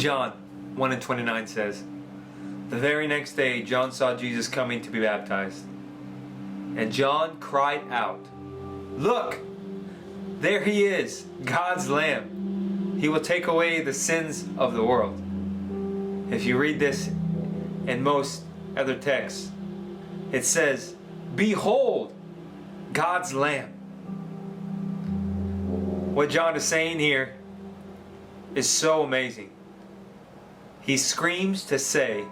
John 1:29 says, "The very next day John saw Jesus coming to be baptized. And John cried out, 'Look, there he is, God's Lamb. He will take away the sins of the world.'" If you read this in most other texts, it says, "Behold, God's Lamb." What John is saying here is so amazing. He screams to say,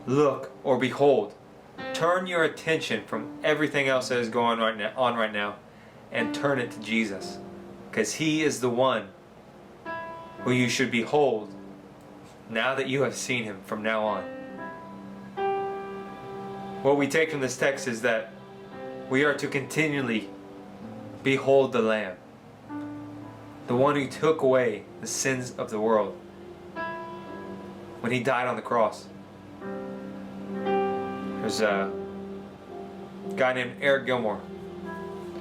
look, or behold, turn your attention from everything else that is going on right now and turn it to Jesus, because He is the one who you should behold now that you have seen Him from now on. What we take from this text is that we are to continually behold the Lamb, the one who took away the sins of the world when He died on the cross. There's a guy named Eric Gilmore,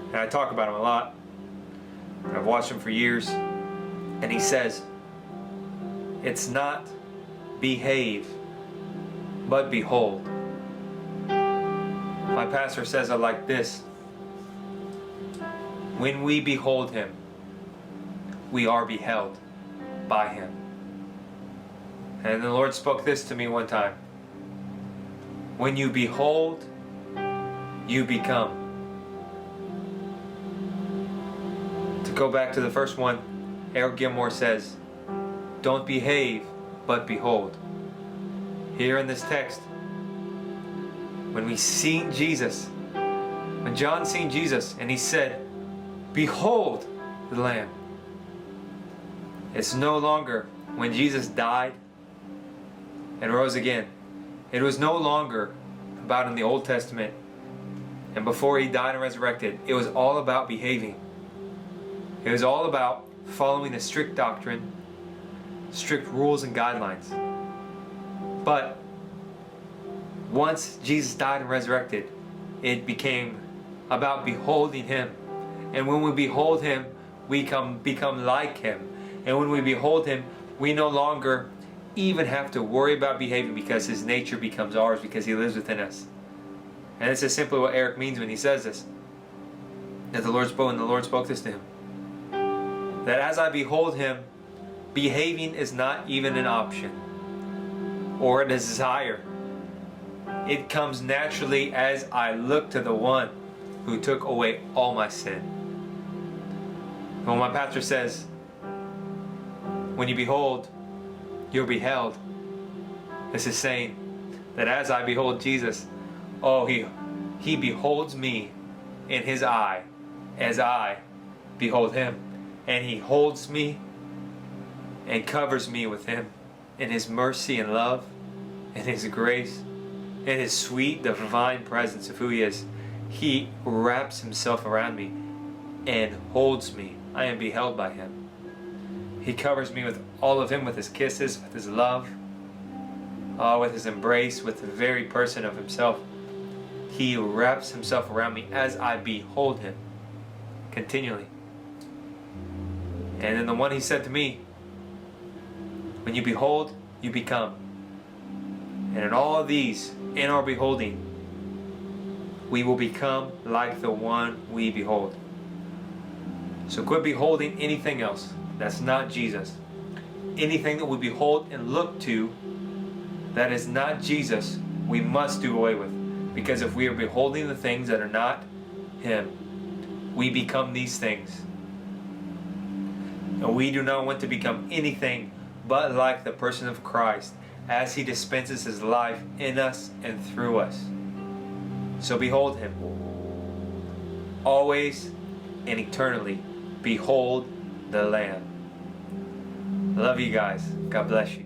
and I talk about him a lot. I've watched him for years, and he says, it's not behave, but behold. My pastor says it like this: when we behold Him, we are beheld by Him. And the Lord spoke this to me one time: when you behold, you become. To go back to the first one, Eric Gilmore says, don't behave, but behold. Here in this text, when we seen Jesus, when John seen Jesus and he said, behold the Lamb, it's no longer when Jesus died and rose again. It was no longer about in the Old Testament and before He died and resurrected. It was all about behaving. It was all about following a strict doctrine, strict rules and guidelines. But once Jesus died and resurrected, it became about beholding Him. And when we behold Him, we become like Him. And when we behold Him, we no longer even have to worry about behaving, because His nature becomes ours, because He lives within us. And this is simply what Eric means when he says this, that the Lord spoke this to him, that as I behold Him, behaving is not even an option or a desire. It comes naturally as I look to the one who took away all my sin. When my pastor says, when you behold, you're beheld, this is saying that as I behold Jesus, He beholds me in His eye as I behold Him. And He holds me and covers me with Him in His mercy and love, in His grace, in His sweet divine presence of who He is. He wraps Himself around me and holds me. I am beheld by Him. He covers me with all of Him, with His kisses, with His love, with His embrace, with the very person of Himself. He wraps Himself around me as I behold Him continually. And then the one He said to me, when you behold, you become. And in all of these, in our beholding, we will become like the one we behold. So quit beholding anything else that's not Jesus. Anything that we behold and look to that is not Jesus, we must do away with. Because if we are beholding the things that are not Him, we become these things. And we do not want to become anything but like the person of Christ as He dispenses His life in us and through us. So behold Him. Always and eternally behold the Lamb. I love you guys. God bless you.